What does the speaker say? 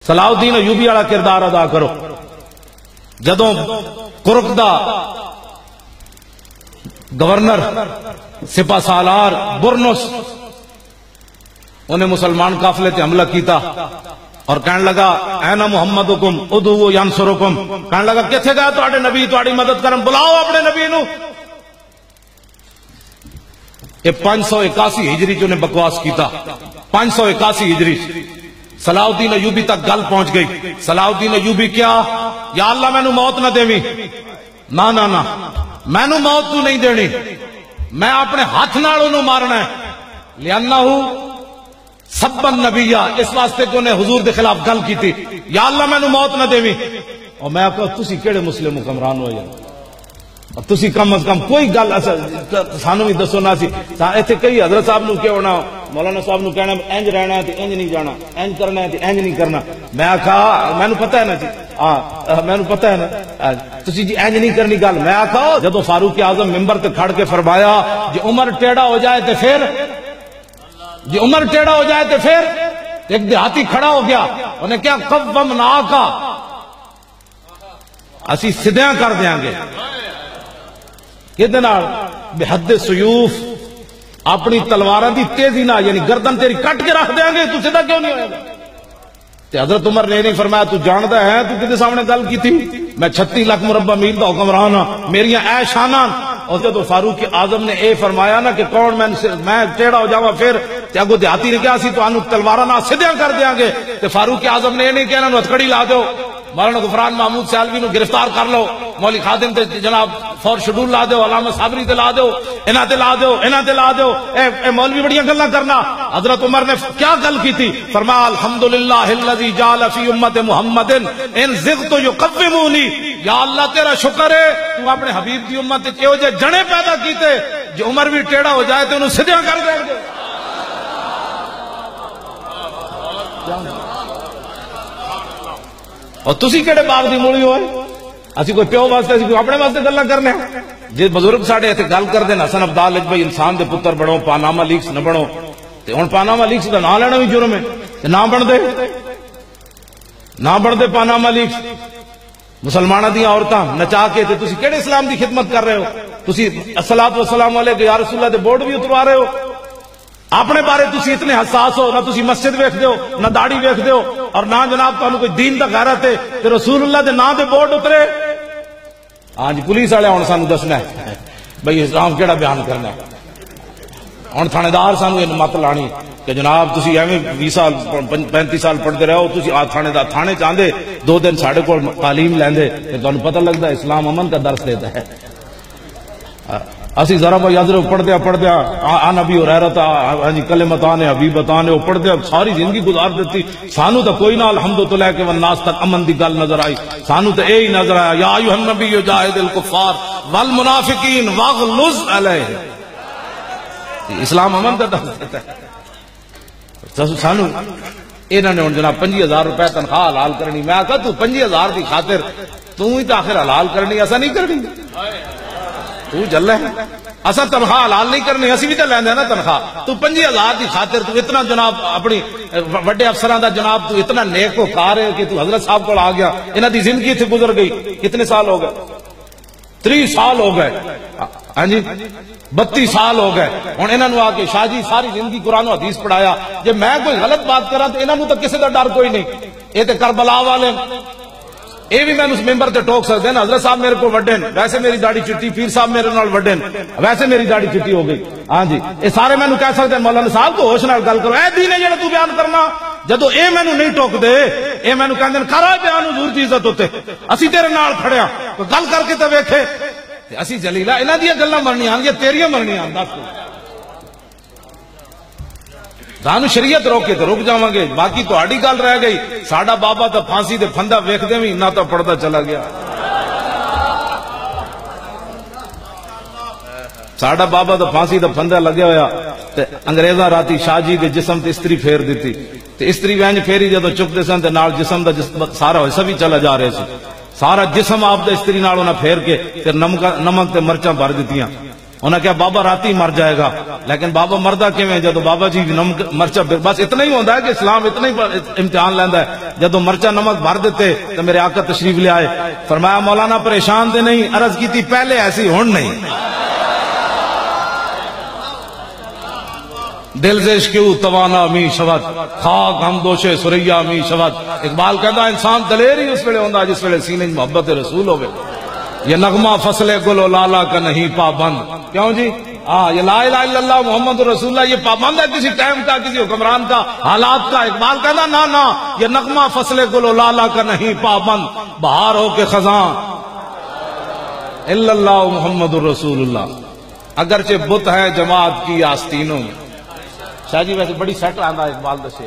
صلاح الدین ایوبی والا کردار ادا کرو. جدوں کرک دا گورنر سپہ سالار برنس انہیں مسلمان قافلے تے حملہ کیتا اور کہنے لگا اینا محمدکم ادعو ینصرکم، کہنے لگا کتھے گیا تواڈے نبی تواڈی مدد کرن، بلاؤ اپنے نبی نو. یہ 581 ہجری جو نے بکواس کیتا، 581 ہجری صلاح الدین ایوبی تک گل پہنچ گئی. صلاح الدین ایوبی کیا، یا اللہ میں نو موت نہ دیویں، نا نا نا میں نو موت تو نہیں دینی، میں اپنے ہاتھ نال انہوں مارنا ہے. لِأَنَّهُ سب النبیہ، اس واسطے کہ انہیں حضور دے خلاف گل کی تھی. یا اللہ میں نو موت نہ دیویں. اور میں کہا تسی کیڑے مسلم حکمران ہو یا تسی کم از کم کوئی گل سانو بھی دسو نہ سی. ایتھے کئی حضرت صاحب نو کہنا، مولانا صاحب نو کہنا انج رہنا ہے تے انج نہیں جانا، انج کرنا ہے تے انج نہیں کرنا. میں کہا مینوں پتہ ہے نا جی، مینوں پتہ ہے نا تسی جی انج نہیں کرنی گل. میں کہا جدو فاروق اعظم ممبر تے کھڑ کے فرمایا جی عمر ٹیڑھا ہو جائے تے پھر، جی عمر ٹیڑھا ہو جائے تے پھر، ایک دیہاتی کھڑا ہو گیا، انہیں کیا قومناکا، اسی سدیاں کر دیاں گے. کدے بحد سیوف، اپنی تلواراں دی تیزی نہ، یعنی گردن تیری کٹ کے رکھ دیاں گے، تو سیدھا کیوں نہیں ہوئے گا. تے حضرت عمر نے نہیں فرمایا تو جاندا ہے تو کدے سامنے گل کی تھی، میں 36 لاکھ مربع میل دا حکمران ہاں، میریاں اے شاناں. اور جدو فاروق اعظم نے اے فرمایا نا کہ کون میں ٹیڑھا ہو جاواں پھر، تے اگو دیہاتی نے کہا سی تو انو تلواراں نال سیدھا کر دیاں گے. تے فاروق اعظم نے نہیں کہنا نو ہتھکڑی لا دو، مولانا غفران محمود سیالوی نو گرفتار کر لو، مولوی خادم تے جناب فور شیڈول لا دو، علامہ صابری تے لا دو، انہاں تے لا دو، انہاں تے لا دو. اے مولوی بڑیاں گلاں کرنا. حضرت عمر نے کیا گل کی تھی، فرمایا الحمدللہ الذی جعل فی امت محمد ان زغت یقومونی، یا اللہ تیرا شکر ہے تو اپنے حبیب دی امت وچ ایہو جے جنے پیدا کیتے جو عمر بھی ٹیڑھا ہو جائے تے انہوں سیدھا کر دیں گے. اور تسی کیڑے باغ دی مولی ہوئے، اسی کوئی پیو واسطے اسی کوئی اپنے واسطے گلاں کرنے ہیں. جے بزرگ ساڈے ایتھے گل کر دین حسن عبدال بھائی انسان دے پتر بنو، پاناما لیکس نہ بنو، تے ہن پاناما لیکس دا نام لینا بھی جرم ہے، تے نہ بن دے پاناما لیکس. مسلمانہ دی عورتاں نچا کے تے تسی کیڑے اسلام دی خدمت کر رہے ہو، تسی الصلوۃ والسلام علیہ یا رسول اللہ دے بورڈ بھی اتروا رہے ہو. اپنے بارے تسی اتنے حساس ہو، نہ تسی مسجد ویکھ دیو، نہ داڑھی ویکھ دیو، اور نہ جناب تانوں کوئی دین دا غیرت ہے تے رسول اللہ دے نام دے بورڈ اترے. ہاں جی پولیس والے ہن سانوں دسنا ہے بھئی اسلام کیڑا بیان کرنا ہے. ہن تھانے دار سانوں یہ مت لانی کہ جناب تسی ایویں 20 سال 35 سال پڑھتے رہو، تسی تھانے دا تھانے چاہندے 2 دن ساڈے کول تعلیم لیندے تے تانوں پتہ لگدا ہے اسلام امن کا درس دیتا ہے. اسی ذرا یضرب پڑھدیا عن ابی ہریرہ کلمتان حبیبتان وہ پڑھدیا ساری زندگی گزار دیتی. سانو تو کوئی نہ الحمدللہ کہ والناس تک امن دی گل نظر آئی، سانو تو یہی نظر آیا یا ایھا النبی جاہد الکفار والمنافقین واغلظ علیہم. اسلام امن کا درس دیتا ہے. سانو انہوں نے جناب 50,000 روپے تنخواہ حلال کرنی. میں کہا تو 50,000 دی خاطر تو ہی تو آخر حلال کرنی، ایسا نہیں کرنی تو جل ہے. اصل تنخواہ حلال نہیں کرنی، اسی بھی تو لیندے ہیں نا تنخواہ. تو 50,000 دی خاطر تو اتنا جناب اپنی بڑے افسران دا جناب تو اتنا نیک و کار ہے کہ تو حضرت صاحب کو آ گیا. انہاں دی زندگی تھی گزر گئی، کتنے سال ہو گئے؟ 30 سال ہو گئے. ہاں جی 32 سال ہو گئے. ہن انہاں نو آ کے شاہ جی ساری زندگی قرآن و حدیث پڑھایا. جے میں کوئی غلط بات کراں تو انہاں نو تو کسی دا ڈر کوئی نہیں. اے تے کربلا والے اے بھی میں اس ممبر تے ٹوک سکتے ہیں. حضرت صاحب میرے کو وڈے نے، ویسے میری داڑھی چٹی، پیر صاحب میرے نال وڈے نے، ویسے میری داڑھی چٹی ہو گئی. ہاں جی اے سارے میں کہہ سکتے ہیں مولانا صاحب کو ہوش نال گل کرو. اے دین ہے جڑا تو بیان کرنا. جدو اے میں نہیں ٹوک دے، اے میں کہندے نے کرا بیان حضور دی عزت ہوتے، اسی تیرے نال کھڑے ہاں، تو گل کر کے تے ویکھے اسی جلیلہ انہاں دی گلاں مرنیاں یا تیریاں مرنیاں. دس سانو شریعت روکے تو رک جاواں گے، باقی تہاڈی گل رہ گئی. ساڈا بابا تو پھانسی دے پھندا ویکھدے وی نہ تو پڑھدا چلا گیا. ساڈا بابا تو پھانسی دا پھندا لگیا ہویا تے انگریزاں راتی شاہ جی دے جسم تے استری پھیر دیتی تے استری وینج پھیری جدو چکتے سن تے نال جسم دا سارا حصہ بھی چلا جا رہے سی. سارا جسم آپ دا استری نال انہاں پھیر کے تے نمک تے مرچاں بھر دتیاں. انہیں کیا بابا راتی مر جائے گا، لیکن بابا مردہ کیویں جدو بابا جی نمک مرچا بس اتنا ہی ہوتا ہے کہ اسلام اتنا ہی امتحان لینا ہے. جدو مرچا نمک بھر دیتے تو میرے آقا تشریف لے آئے، فرمایا مولانا پریشان دے نہیں، عرض کی تھی پہلے ایسی ہون نہیں. دل سے عشقیو توانا می شود، خاک ہم دوشے سریا می شود. اقبال کہتا انسان دلیر ہی اس ویلے ہوندا جس ویلے سینے محبت رسول ہوئے. یہ نغمہ فصل گل و لالا کا نہیں پابند. کیوں جی؟ یہ لا الہ الا اللہ محمد رسول اللہ یہ پابند ہے کسی ٹائم کا، کسی حکمران کا، حالات کا. اقبال کہتا نا یہ نغمہ فصل گل و لالا کا نہیں پابند، بہار ہو کے خزاں الا اللہ محمد رسول اللہ. اگرچہ بت ہے جماعت کی آستینوں میں. شاہ جی ویسے بڑی سیٹ آندا اقبال دسے